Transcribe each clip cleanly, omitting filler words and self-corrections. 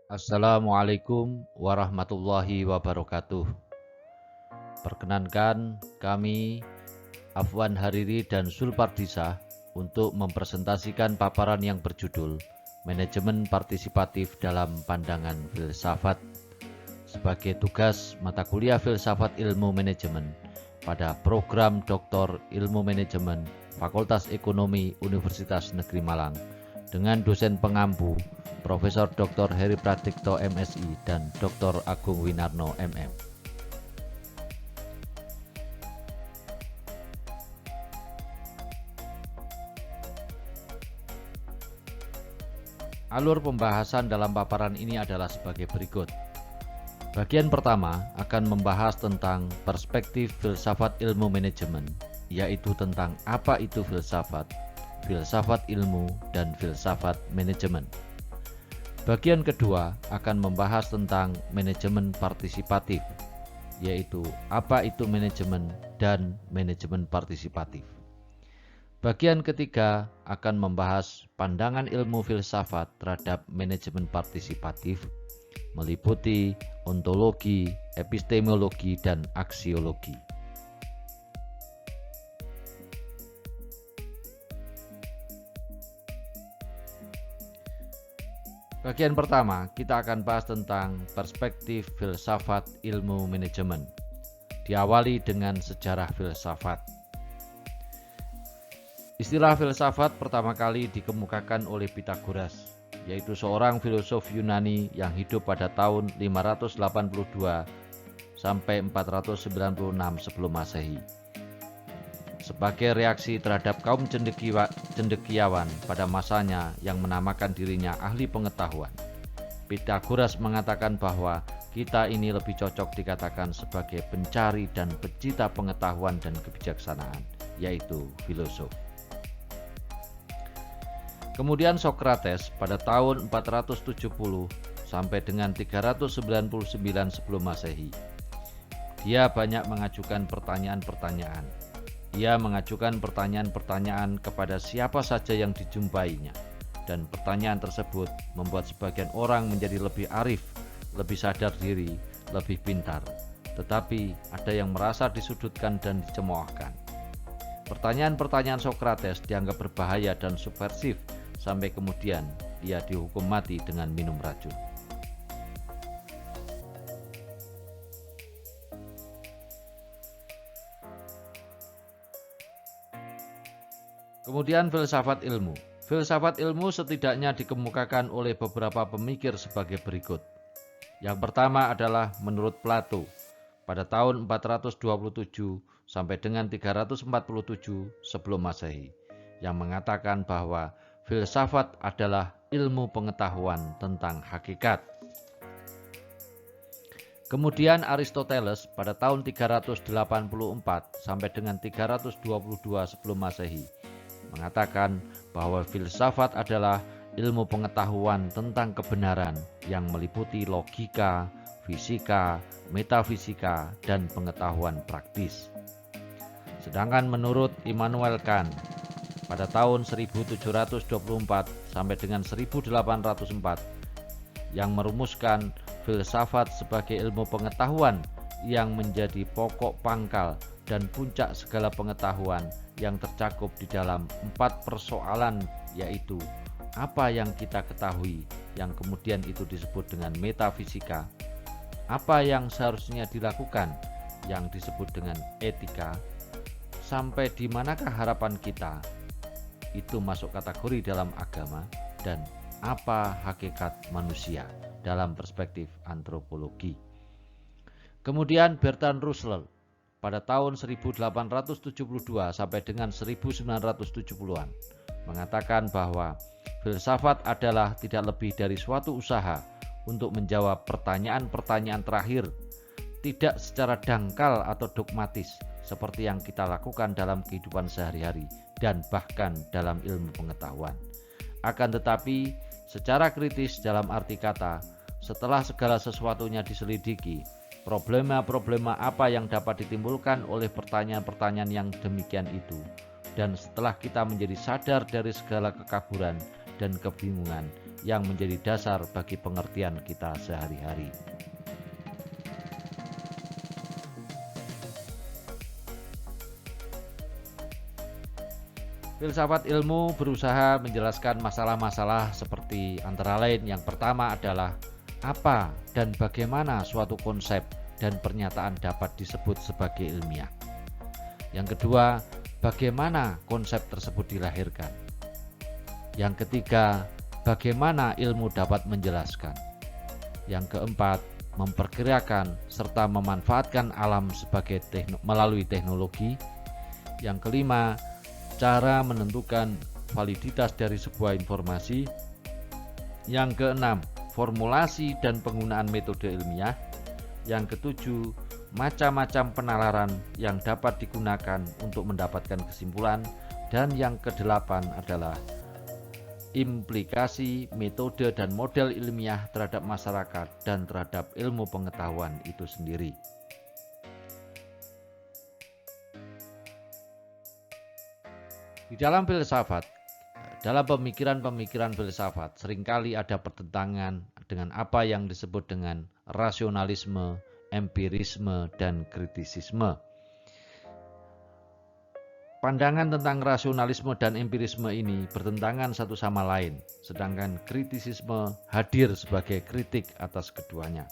Assalamualaikum warahmatullahi wabarakatuh. Perkenankan kami Afwan Hariri dan Sulpardisa untuk mempresentasikan paparan yang berjudul Manajemen Partisipatif dalam Pandangan Filsafat sebagai tugas mata kuliah Filsafat Ilmu Manajemen pada program Doktor Ilmu Manajemen Fakultas Ekonomi Universitas Negeri Malang dengan dosen pengampu Profesor Dr. Heri Pratikto MSI dan Dr. Agung Winarno MM. Alur pembahasan dalam paparan ini adalah sebagai berikut. Bagian pertama akan membahas tentang perspektif filsafat ilmu manajemen, yaitu tentang apa itu filsafat, filsafat ilmu, dan filsafat manajemen. Bagian kedua akan membahas tentang manajemen partisipatif, yaitu apa itu manajemen dan manajemen partisipatif. Bagian ketiga akan membahas pandangan ilmu filsafat terhadap manajemen partisipatif, meliputi ontologi, epistemologi, dan aksiologi. Bagian pertama, kita akan bahas tentang perspektif filsafat ilmu manajemen. Diawali dengan sejarah filsafat. Istilah filsafat pertama kali dikemukakan oleh Pythagoras, yaitu seorang filosof Yunani yang hidup pada tahun 582 sampai 496 sebelum Masehi. Sebagai reaksi terhadap kaum cendekiawan pada masanya yang menamakan dirinya ahli pengetahuan, Pythagoras mengatakan bahwa kita ini lebih cocok dikatakan sebagai pencari dan pecinta pengetahuan dan kebijaksanaan, yaitu filosof. Kemudian Socrates pada tahun 470 sampai dengan 399 sebelum Masehi. Dia banyak mengajukan pertanyaan-pertanyaan. Ia mengajukan pertanyaan-pertanyaan kepada siapa saja yang dijumpainya. Dan pertanyaan tersebut membuat sebagian orang menjadi lebih arif, lebih sadar diri, lebih pintar. Tetapi ada yang merasa disudutkan dan dicemoohkan. Pertanyaan-pertanyaan Socrates dianggap berbahaya dan subversif, sampai kemudian ia dihukum mati dengan minum racun. Kemudian filsafat ilmu. Filsafat ilmu setidaknya dikemukakan oleh beberapa pemikir sebagai berikut. Yang pertama adalah menurut Plato pada tahun 427 sampai dengan 347 sebelum Masehi, yang mengatakan bahwa filsafat adalah ilmu pengetahuan tentang hakikat. Kemudian Aristoteles pada tahun 384 sampai dengan 322 sebelum Masehi mengatakan bahwa filsafat adalah ilmu pengetahuan tentang kebenaran yang meliputi logika, fisika, metafisika, dan pengetahuan praktis. Sedangkan menurut Immanuel Kant pada tahun 1724 sampai dengan 1804 yang merumuskan filsafat sebagai ilmu pengetahuan yang menjadi pokok pangkal dan puncak segala pengetahuan yang tercakup di dalam 4 persoalan, yaitu apa yang kita ketahui, yang kemudian itu disebut dengan metafisika, apa yang seharusnya dilakukan, yang disebut dengan etika, sampai di manakah harapan kita, itu masuk kategori dalam agama, dan apa hakikat manusia dalam perspektif antropologi. Kemudian Bertrand Russell pada tahun 1872 sampai dengan 1970-an mengatakan bahwa filsafat adalah tidak lebih dari suatu usaha untuk menjawab pertanyaan-pertanyaan terakhir, tidak secara dangkal atau dogmatis seperti yang kita lakukan dalam kehidupan sehari-hari dan bahkan dalam ilmu pengetahuan. Akan tetapi secara kritis dalam arti kata, setelah segala sesuatunya diselidiki, problema-problema apa yang dapat ditimbulkan oleh pertanyaan-pertanyaan yang demikian itu, dan setelah kita menjadi sadar dari segala kekaburan dan kebingungan yang menjadi dasar bagi pengertian kita sehari-hari. Filsafat ilmu berusaha menjelaskan masalah-masalah seperti antara lain yang pertama adalah apa dan bagaimana suatu konsep dan pernyataan dapat disebut sebagai ilmiah. Yang kedua, bagaimana konsep tersebut dilahirkan. Yang ketiga, bagaimana ilmu dapat menjelaskan. Yang keempat, memperkirakan serta memanfaatkan alam sebagai melalui teknologi. Yang kelima, cara menentukan validitas dari sebuah informasi. Yang keenam, formulasi dan penggunaan metode ilmiah. Yang ketujuh, macam-macam penalaran yang dapat digunakan untuk mendapatkan kesimpulan. Dan yang kedelapan adalah implikasi, metode, dan model ilmiah terhadap masyarakat dan terhadap ilmu pengetahuan itu sendiri. Di dalam filsafat, dalam pemikiran-pemikiran filsafat, seringkali ada pertentangan dengan apa yang disebut dengan rasionalisme, empirisme, dan kritisisme. Pandangan tentang rasionalisme dan empirisme ini bertentangan satu sama lain, sedangkan kritisisme hadir sebagai kritik atas keduanya.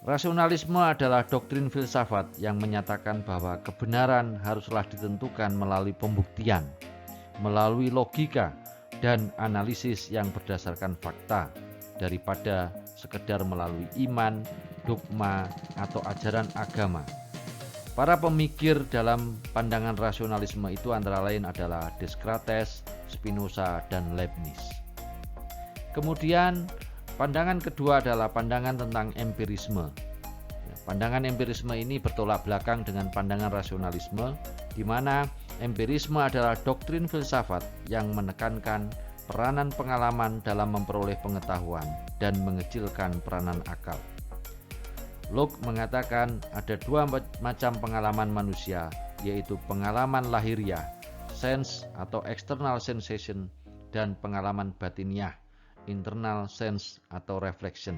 Rasionalisme adalah doktrin filsafat yang menyatakan bahwa kebenaran haruslah ditentukan melalui pembuktian, melalui logika dan analisis yang berdasarkan fakta, daripada sekedar melalui iman, dogma, atau ajaran agama. Para pemikir dalam pandangan rasionalisme itu antara lain adalah Descartes, Spinoza, dan Leibniz. Kemudian pandangan kedua adalah pandangan tentang empirisme. Pandangan empirisme ini bertolak belakang dengan pandangan rasionalisme, di mana empirisme adalah doktrin filsafat yang menekankan peranan pengalaman dalam memperoleh pengetahuan dan mengecilkan peranan akal. Locke mengatakan ada dua macam pengalaman manusia, yaitu pengalaman lahiriah, sense atau external sensation, dan pengalaman batiniah, internal sense atau reflection.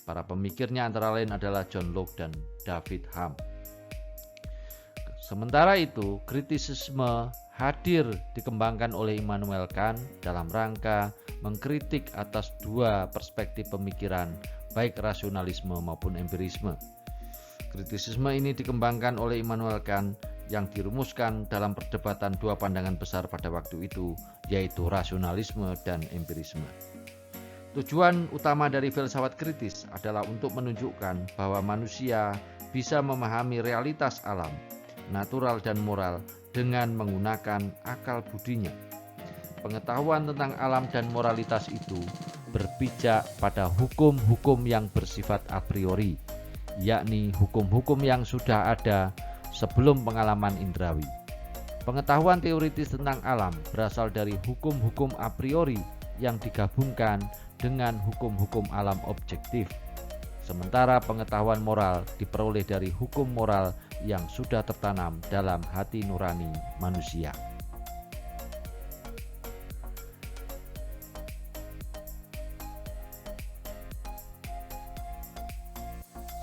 Para pemikirnya antara lain adalah John Locke dan David Hume. Sementara itu, kritisisme hadir dikembangkan oleh Immanuel Kant dalam rangka mengkritik atas dua perspektif pemikiran, baik rasionalisme maupun empirisme. Kritisisme ini dikembangkan oleh Immanuel Kant yang dirumuskan dalam perdebatan dua pandangan besar pada waktu itu, yaitu rasionalisme dan empirisme. Tujuan utama dari filsafat kritis adalah untuk menunjukkan bahwa manusia bisa memahami realitas alam, natural dan moral dengan menggunakan akal budinya. Pengetahuan tentang alam dan moralitas itu berpijak pada hukum-hukum yang bersifat a priori, yakni hukum-hukum yang sudah ada sebelum pengalaman indrawi. Pengetahuan teoritis tentang alam berasal dari hukum-hukum a priori yang digabungkan dengan hukum-hukum alam objektif. Sementara pengetahuan moral diperoleh dari hukum moral yang sudah tertanam dalam hati nurani manusia.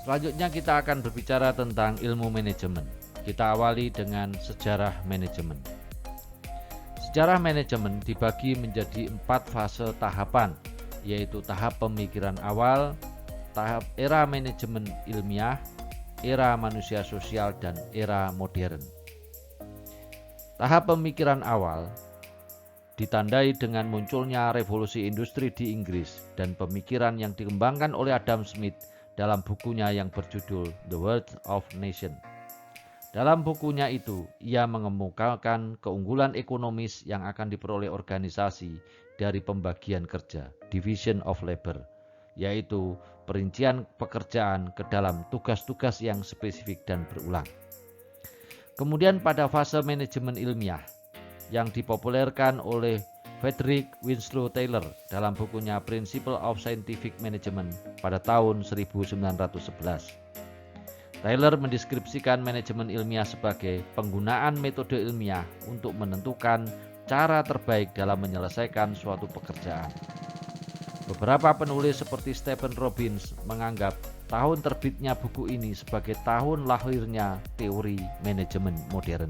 Selanjutnya kita akan berbicara tentang ilmu manajemen. Kita awali dengan sejarah manajemen. Sejarah manajemen dibagi menjadi 4 fase tahapan, yaitu tahap pemikiran awal, tahap era manajemen ilmiah, era manusia sosial, dan era modern. Tahap pemikiran awal ditandai dengan munculnya revolusi industri di Inggris dan pemikiran yang dikembangkan oleh Adam Smith dalam bukunya yang berjudul The Wealth of Nations. Dalam bukunya itu, ia mengemukakan keunggulan ekonomis yang akan diperoleh organisasi dari pembagian kerja, division of labor, yaitu perincian pekerjaan ke dalam tugas-tugas yang spesifik dan berulang. Kemudian pada fase manajemen ilmiah yang dipopulerkan oleh Frederick Winslow Taylor dalam bukunya Principles of Scientific Management pada tahun 1911. Taylor mendeskripsikan manajemen ilmiah sebagai penggunaan metode ilmiah untuk menentukan cara terbaik dalam menyelesaikan suatu pekerjaan. Beberapa penulis seperti Stephen Robbins menganggap tahun terbitnya buku ini sebagai tahun lahirnya teori manajemen modern.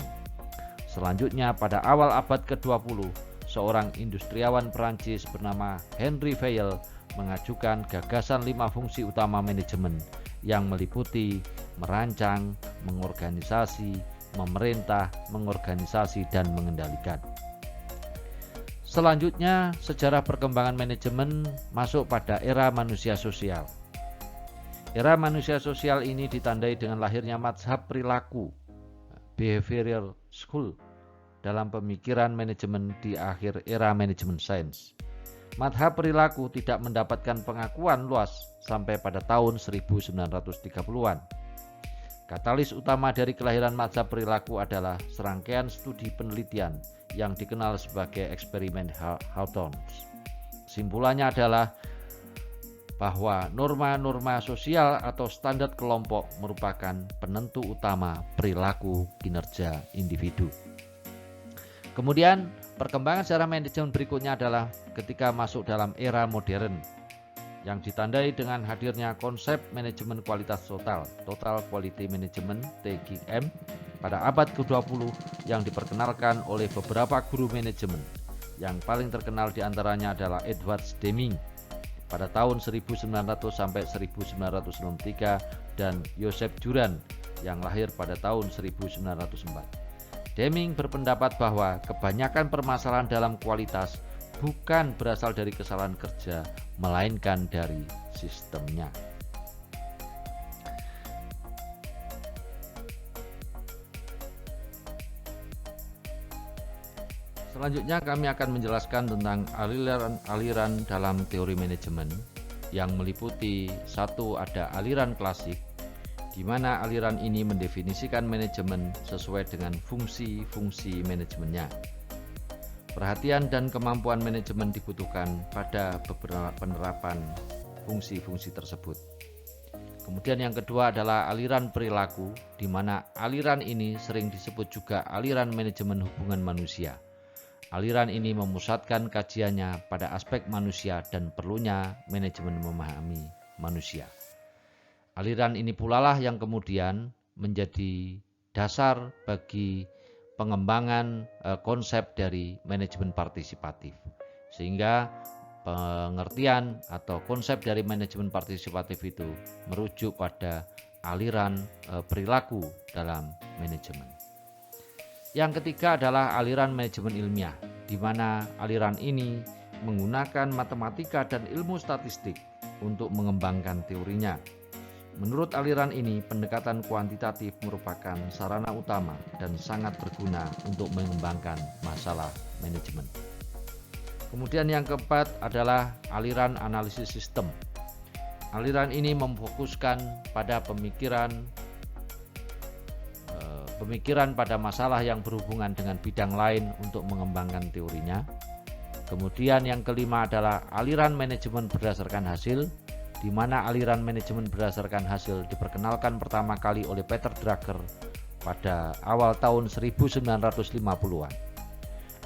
Selanjutnya pada awal abad ke-20, seorang industriawan Perancis bernama Henry Fayol mengajukan gagasan 5 fungsi utama manajemen yang meliputi merancang, mengorganisasi, memerintah, mengorganisasi, dan mengendalikan. Selanjutnya, sejarah perkembangan manajemen masuk pada era manusia sosial. Era manusia sosial ini ditandai dengan lahirnya mazhab perilaku, behavioral school, dalam pemikiran manajemen di akhir era manajemen sains. Mazhab perilaku tidak mendapatkan pengakuan luas sampai pada tahun 1930-an. Katalis utama dari kelahiran mazhab perilaku adalah serangkaian studi penelitian yang dikenal sebagai eksperimen Hawthorne. Kesimpulannya adalah bahwa norma-norma sosial atau standar kelompok merupakan penentu utama perilaku kinerja individu. Kemudian perkembangan secara manajemen berikutnya adalah ketika masuk dalam era modern yang ditandai dengan hadirnya konsep manajemen kualitas Total Quality Management (TQM) pada abad ke-20 yang diperkenalkan oleh beberapa guru manajemen. Yang paling terkenal diantaranya adalah Edward Deming pada tahun 1900 sampai 1993 dan Joseph Juran yang lahir pada tahun 1904. Deming berpendapat bahwa kebanyakan permasalahan dalam kualitas bukan berasal dari kesalahan kerja, melainkan dari sistemnya. Selanjutnya kami akan menjelaskan tentang aliran dalam teori manajemen yang meliputi satu, ada aliran klasik, di mana aliran ini mendefinisikan manajemen sesuai dengan fungsi-fungsi manajemennya. Perhatian dan kemampuan manajemen dibutuhkan pada beberapa penerapan fungsi-fungsi tersebut. Kemudian yang kedua adalah aliran perilaku, di mana aliran ini sering disebut juga aliran manajemen hubungan manusia. Aliran ini memusatkan kajiannya pada aspek manusia dan perlunya manajemen memahami manusia. Aliran ini pula lah yang kemudian menjadi dasar bagi pengembangan konsep dari manajemen partisipatif. Sehingga pengertian atau konsep dari manajemen partisipatif itu merujuk pada aliran perilaku dalam manajemen. Yang ketiga adalah aliran manajemen ilmiah, di mana aliran ini menggunakan matematika dan ilmu statistik untuk mengembangkan teorinya. Menurut aliran ini, pendekatan kuantitatif merupakan sarana utama dan sangat berguna untuk mengembangkan masalah manajemen. Kemudian yang keempat adalah aliran analisis sistem. Aliran ini memfokuskan pada pemikiran pada masalah yang berhubungan dengan bidang lain untuk mengembangkan teorinya. Kemudian yang kelima adalah aliran manajemen berdasarkan hasil, di mana aliran manajemen berdasarkan hasil diperkenalkan pertama kali oleh Peter Drucker pada awal tahun 1950-an.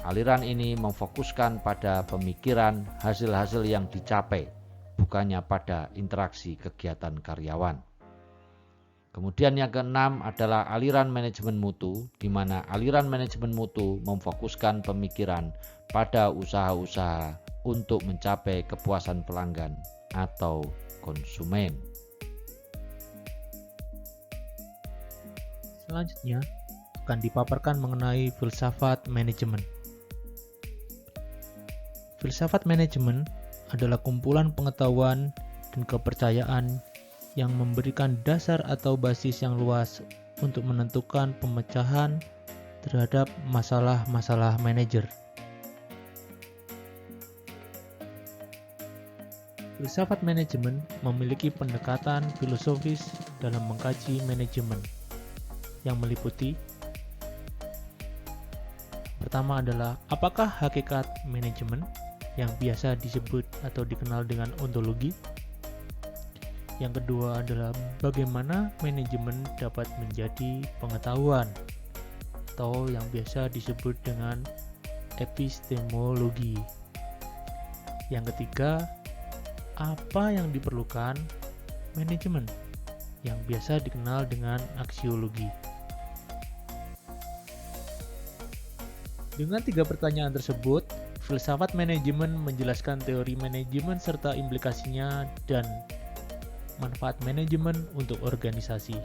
Aliran ini memfokuskan pada pemikiran hasil-hasil yang dicapai, bukannya pada interaksi kegiatan karyawan. Kemudian yang keenam adalah aliran manajemen mutu, di mana aliran manajemen mutu memfokuskan pemikiran pada usaha-usaha untuk mencapai kepuasan pelanggan atau konsumen. Selanjutnya akan dipaparkan mengenai filsafat manajemen. Filsafat manajemen adalah kumpulan pengetahuan dan kepercayaan yang memberikan dasar atau basis yang luas untuk menentukan pemecahan terhadap masalah-masalah manajer. Filsafat manajemen memiliki pendekatan filosofis dalam mengkaji manajemen yang meliputi: pertama adalah apakah hakikat manajemen yang biasa disebut atau dikenal dengan ontologi. Yang kedua adalah bagaimana manajemen dapat menjadi pengetahuan atau yang biasa disebut dengan epistemologi. Yang ketiga, apa yang diperlukan manajemen, yang biasa dikenal dengan aksiologi. Dengan 3 pertanyaan tersebut, filsafat manajemen menjelaskan teori manajemen serta implikasinya dan manfaat manajemen untuk organisasi,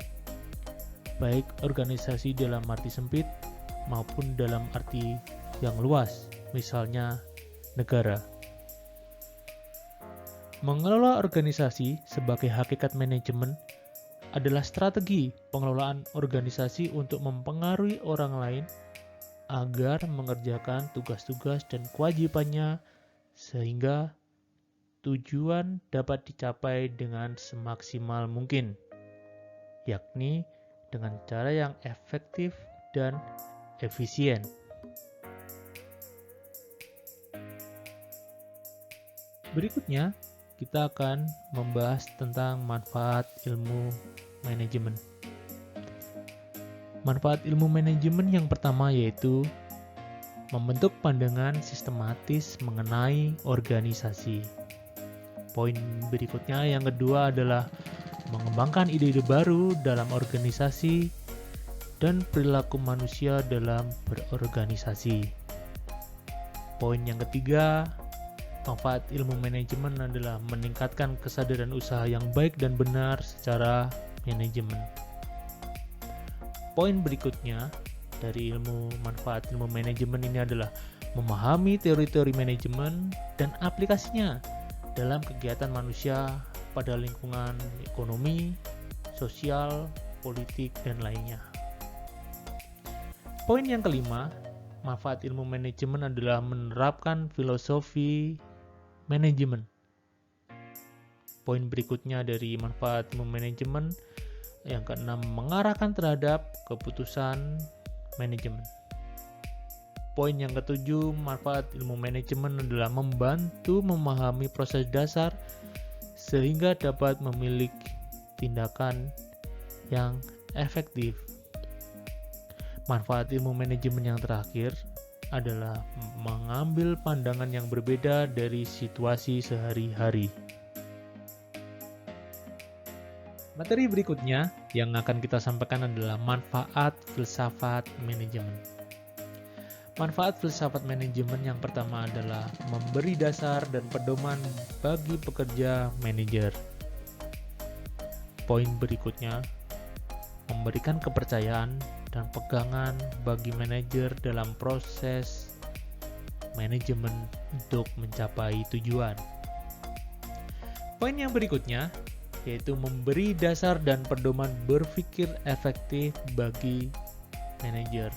baik organisasi dalam arti sempit maupun dalam arti yang luas, misalnya negara. Mengelola organisasi sebagai hakikat manajemen adalah strategi pengelolaan organisasi untuk mempengaruhi orang lain agar mengerjakan tugas-tugas dan kewajibannya sehingga tujuan dapat dicapai dengan semaksimal mungkin, yakni dengan cara yang efektif dan efisien. Berikutnya, kita akan membahas tentang manfaat ilmu manajemen. Manfaat ilmu manajemen yang pertama yaitu membentuk pandangan sistematis mengenai organisasi. Poin berikutnya yang kedua adalah mengembangkan ide-ide baru dalam organisasi dan perilaku manusia dalam berorganisasi. Poin yang ketiga, manfaat ilmu manajemen adalah meningkatkan kesadaran usaha yang baik dan benar secara manajemen. Poin berikutnya dari manfaat ilmu manajemen ini adalah memahami teori-teori manajemen dan aplikasinya dalam kegiatan manusia pada lingkungan ekonomi, sosial, politik, dan lainnya. Poin yang kelima, manfaat ilmu manajemen adalah menerapkan filosofi manajemen. Poin berikutnya dari manfaat ilmu manajemen yang keenam, mengarahkan terhadap keputusan manajemen. Poin yang ketujuh, manfaat ilmu manajemen adalah membantu memahami proses dasar sehingga dapat memiliki tindakan yang efektif. Manfaat ilmu manajemen yang terakhir adalah mengambil pandangan yang berbeda dari situasi sehari-hari. Materi berikutnya yang akan kita sampaikan adalah manfaat filsafat manajemen. Manfaat filsafat manajemen yang pertama adalah memberi dasar dan pedoman bagi pekerja manajer. Poin berikutnya, memberikan kepercayaan dan pegangan bagi manajer dalam proses manajemen untuk mencapai tujuan. Poin yang berikutnya yaitu memberi dasar dan pedoman berpikir efektif bagi manajer.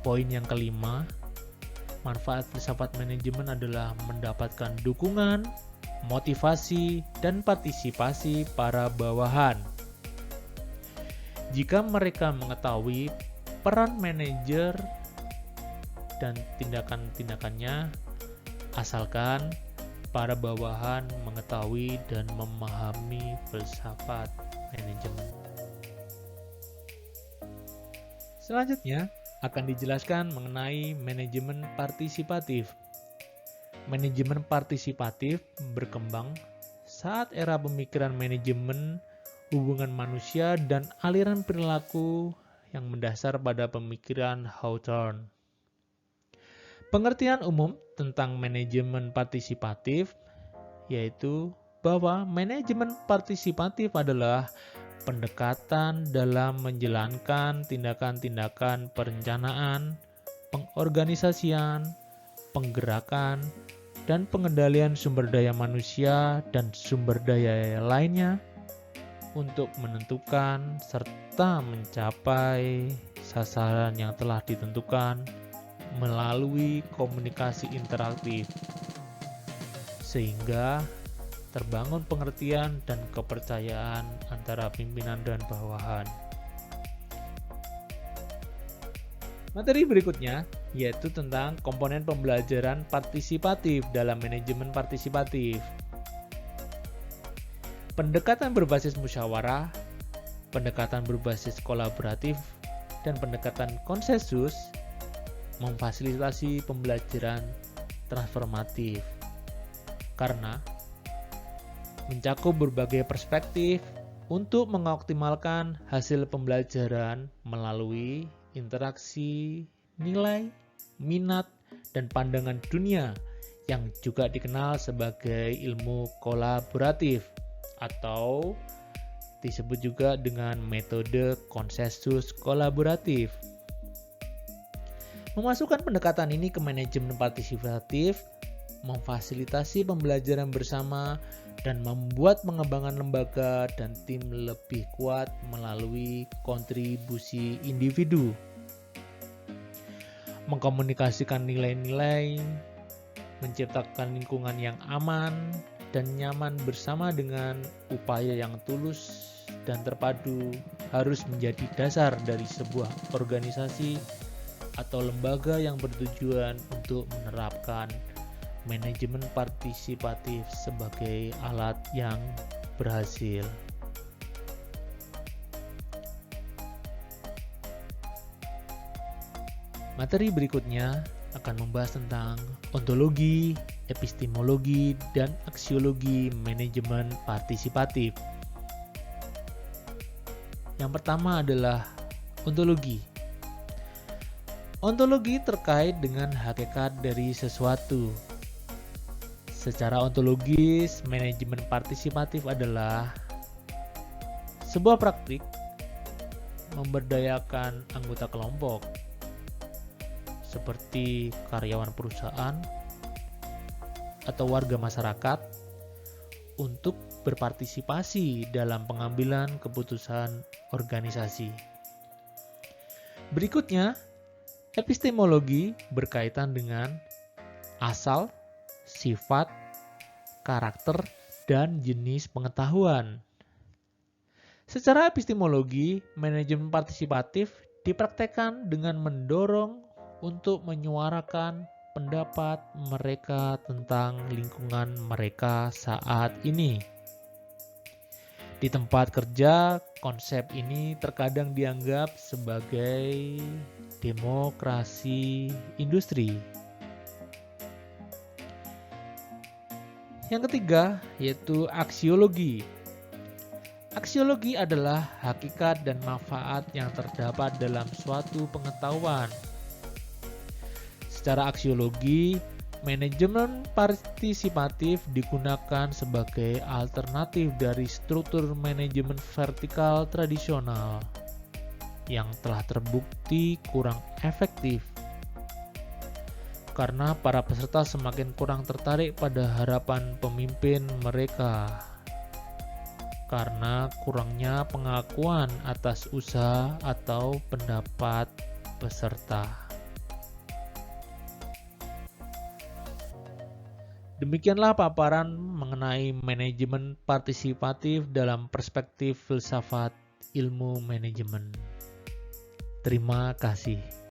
Poin yang kelima, manfaat filsafat manajemen adalah mendapatkan dukungan, motivasi, dan partisipasi para bawahan. Jika mereka mengetahui peran manajer dan tindakan-tindakannya, asalkan para bawahan mengetahui dan memahami filsafat manajemen. Selanjutnya akan dijelaskan mengenai manajemen partisipatif. Manajemen partisipatif berkembang saat era pemikiran manajemen hubungan manusia dan aliran perilaku yang mendasar pada pemikiran Hawthorne. Pengertian umum tentang manajemen partisipatif yaitu bahwa manajemen partisipatif adalah pendekatan dalam menjalankan tindakan-tindakan perencanaan, pengorganisasian, penggerakan, dan pengendalian sumber daya manusia dan sumber daya lainnya untuk menentukan serta mencapai sasaran yang telah ditentukan melalui komunikasi interaktif, sehingga terbangun pengertian dan kepercayaan antara pimpinan dan bawahan. Materi berikutnya yaitu tentang komponen pembelajaran partisipatif dalam manajemen partisipatif. Pendekatan berbasis musyawarah, pendekatan berbasis kolaboratif, dan pendekatan konsensus memfasilitasi pembelajaran transformatif. karena mencakup berbagai perspektif untuk mengoptimalkan hasil pembelajaran melalui interaksi, nilai, minat, dan pandangan dunia yang juga dikenal sebagai ilmu kolaboratif atau disebut juga dengan metode konsensus kolaboratif. Memasukkan pendekatan ini ke manajemen partisipatif, memfasilitasi pembelajaran bersama, dan membuat pengembangan lembaga dan tim lebih kuat melalui kontribusi individu. Mengkomunikasikan nilai-nilai, menciptakan lingkungan yang aman dan nyaman bersama dengan upaya yang tulus dan terpadu harus menjadi dasar dari sebuah organisasi atau lembaga yang bertujuan untuk menerapkan manajemen partisipatif sebagai alat yang berhasil. Materi berikutnya akan membahas tentang ontologi, epistemologi, dan aksiologi manajemen partisipatif. Yang pertama adalah ontologi. Ontologi terkait dengan hakikat dari sesuatu. Secara ontologis, manajemen partisipatif adalah sebuah praktik memberdayakan anggota kelompok seperti karyawan perusahaan atau warga masyarakat untuk berpartisipasi dalam pengambilan keputusan organisasi. Berikutnya, epistemologi berkaitan dengan asal, sifat, karakter, dan jenis pengetahuan. Secara epistemologi, manajemen partisipatif dipraktekkan dengan mendorong untuk menyuarakan pendapat mereka tentang lingkungan mereka saat ini. Di tempat kerja, konsep ini terkadang dianggap sebagai demokrasi industri. Yang ketiga, yaitu aksiologi. Aksiologi adalah hakikat dan manfaat yang terdapat dalam suatu pengetahuan. Secara aksiologi, manajemen partisipatif digunakan sebagai alternatif dari struktur manajemen vertikal tradisional yang telah terbukti kurang efektif karena para peserta semakin kurang tertarik pada harapan pemimpin mereka karena kurangnya pengakuan atas usaha atau pendapat peserta. Demikianlah paparan mengenai manajemen partisipatif dalam perspektif filsafat ilmu manajemen. Terima kasih.